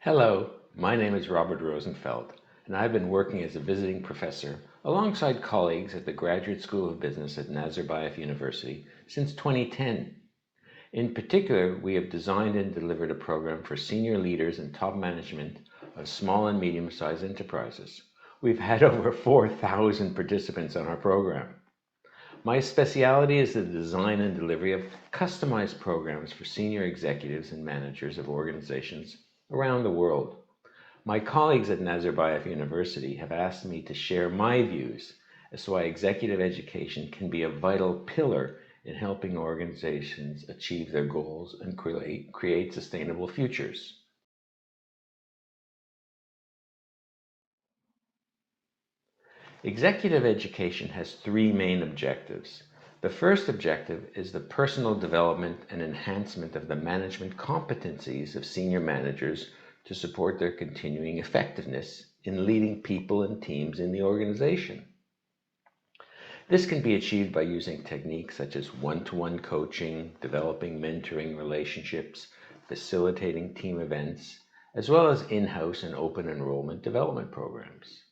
Hello, my name is Robert Rosenfeld, and I've been working as a visiting professor alongside colleagues at the Graduate School of Business at Nazarbayev University since 2010. In particular, we have designed and delivered a program for senior leaders and top management of small and medium-sized enterprises. We've had over 4,000 participants on our program. My specialty is the design and delivery of customized programs for senior executives and managers of organizations around the world. My colleagues at Nazarbayev University have asked me to share my views as to why executive education can be a vital pillar in helping organizations achieve their goals and create sustainable futures. Executive education has three main objectives. The first objective is the personal development and enhancement of the management competencies of senior managers to support their continuing effectiveness in leading people and teams in the organization. This can be achieved by using techniques such as one-to-one coaching, developing mentoring relationships, facilitating team events, as well as in-house and open enrollment development programs.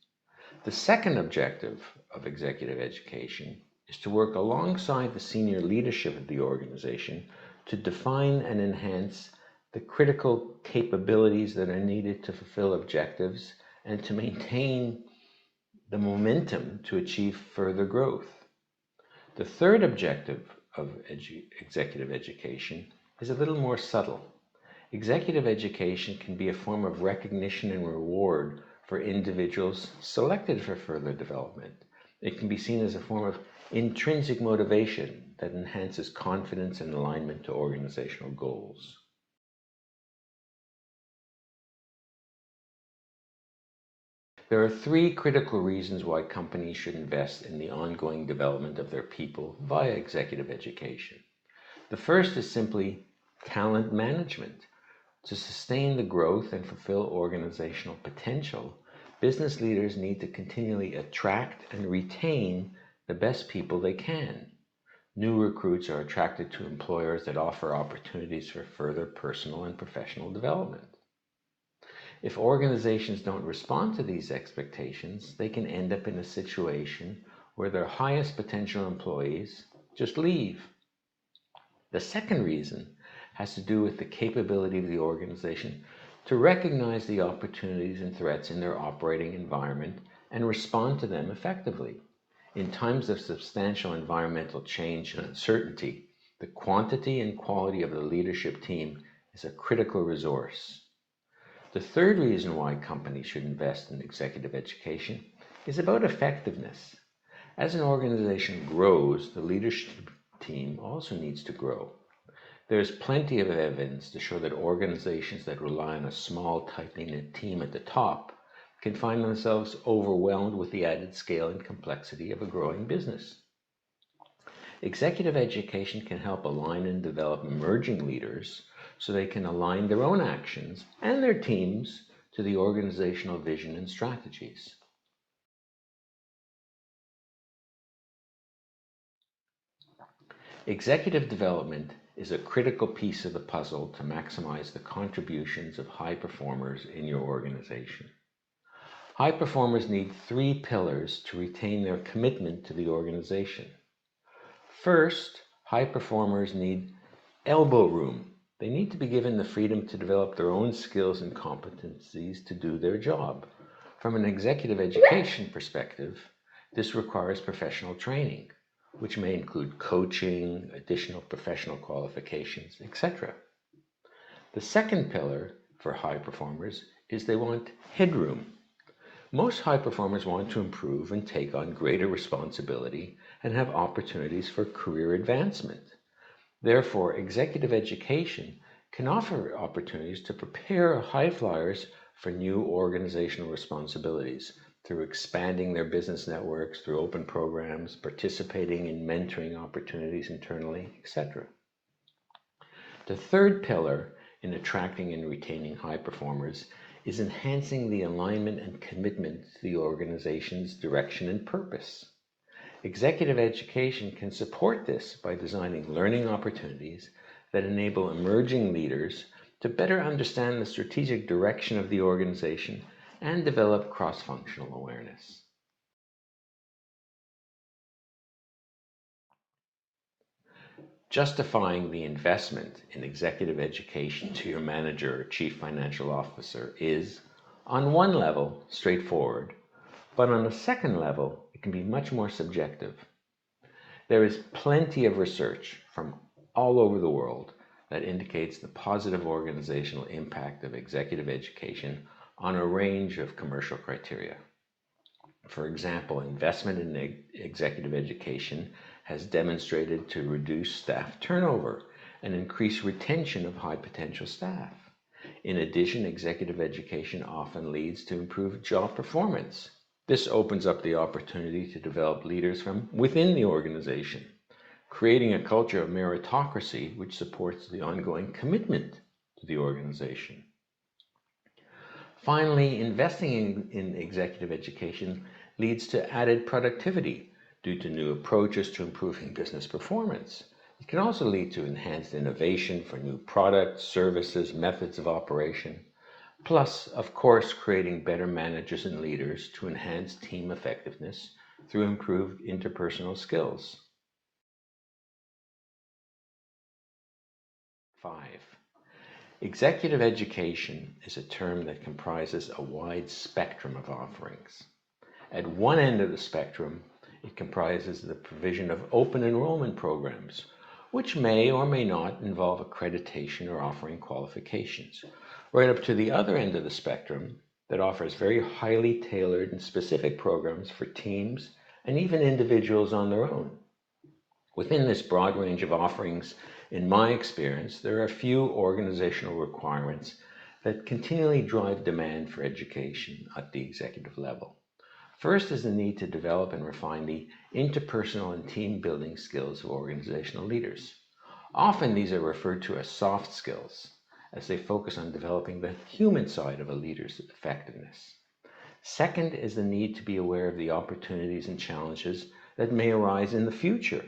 The second objective of executive education is to work alongside the senior leadership of the organization to define and enhance the critical capabilities that are needed to fulfill objectives and to maintain the momentum to achieve further growth. The third objective of executive education is a little more subtle. Executive education can be a form of recognition and reward for individuals selected for further development. It can be seen as a form of intrinsic motivation that enhances confidence and alignment to organizational goals. There are three critical reasons why companies should invest in the ongoing development of their people via executive education. The first is simply talent management. To sustain the growth and fulfill organizational potential, business leaders need to continually attract and retain the best people they can. New recruits are attracted to employers that offer opportunities for further personal and professional development. If organizations don't respond to these expectations, they can end up in a situation where their highest potential employees just leave. The second reason has to do with the capability of the organization to recognize the opportunities and threats in their operating environment and respond to them effectively. In times of substantial environmental change and uncertainty, the quantity and quality of the leadership team is a critical resource. The third reason why companies should invest in executive education is about effectiveness. As an organization grows, the leadership team also needs to grow. There's plenty of evidence to show that organizations that rely on a small, tightly knit team at the top can find themselves overwhelmed with the added scale and complexity of a growing business. Executive education can help align and develop emerging leaders so they can align their own actions and their teams to the organizational vision and strategies. Executive development is a critical piece of the puzzle to maximize the contributions of high performers in your organization. High performers need three pillars to retain their commitment to the organization. First, high performers need elbow room. They need to be given the freedom to develop their own skills and competencies to do their job. From an executive education perspective, this requires professional training, which may include coaching, additional professional qualifications, etc. The second pillar for high performers is they want headroom. Most high performers want to improve and take on greater responsibility and have opportunities for career advancement. Therefore, executive education can offer opportunities to prepare high flyers for new organizational responsibilities through expanding their business networks, through open programs, participating in mentoring opportunities internally, etc. The third pillar in attracting and retaining high performers is enhancing the alignment and commitment to the organization's direction and purpose. Executive education can support this by designing learning opportunities that enable emerging leaders to better understand the strategic direction of the organization and develop cross-functional awareness. Justifying the investment in executive education to your manager or chief financial officer is, on one level, straightforward, but on a second level, it can be much more subjective. There is plenty of research from all over the world that indicates the positive organizational impact of executive education on a range of commercial criteria. For example, investment in executive education has demonstrated to reduce staff turnover and increase retention of high potential staff. In addition, executive education often leads to improved job performance. This opens up the opportunity to develop leaders from within the organization, creating a culture of meritocracy which supports the ongoing commitment to the organization. Finally, investing in executive education leads to added productivity due to new approaches to improving business performance. It can also lead to enhanced innovation for new products, services, methods of operation, plus, of course, creating better managers and leaders to enhance team effectiveness through improved interpersonal skills. 5. Executive education is a term that comprises a wide spectrum of offerings. At one end of the spectrum, it comprises the provision of open enrollment programs, which may or may not involve accreditation or offering qualifications, right up to the other end of the spectrum that offers very highly tailored and specific programs for teams and even individuals on their own. Within this broad range of offerings, in my experience, there are a few organizational requirements that continually drive demand for education at the executive level. First is the need to develop and refine the interpersonal and team building skills of organizational leaders. Often these are referred to as soft skills, as they focus on developing the human side of a leader's effectiveness. Second is the need to be aware of the opportunities and challenges that may arise in the future.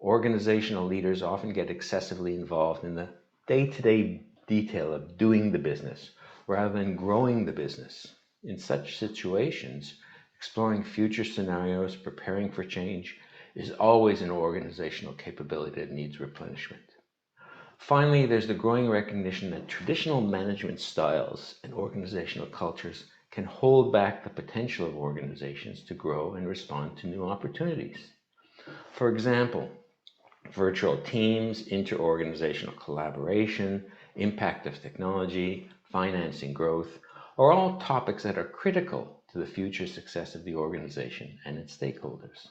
Organizational leaders often get excessively involved in the day-to-day detail of doing the business rather than growing the business. In such situations, exploring future scenarios, preparing for change, is always an organizational capability that needs replenishment. Finally, there's the growing recognition that traditional management styles and organizational cultures can hold back the potential of organizations to grow and respond to new opportunities. For example, virtual teams, interorganizational collaboration, impact of technology, financing growth are all topics that are critical to the future success of the organization and its stakeholders.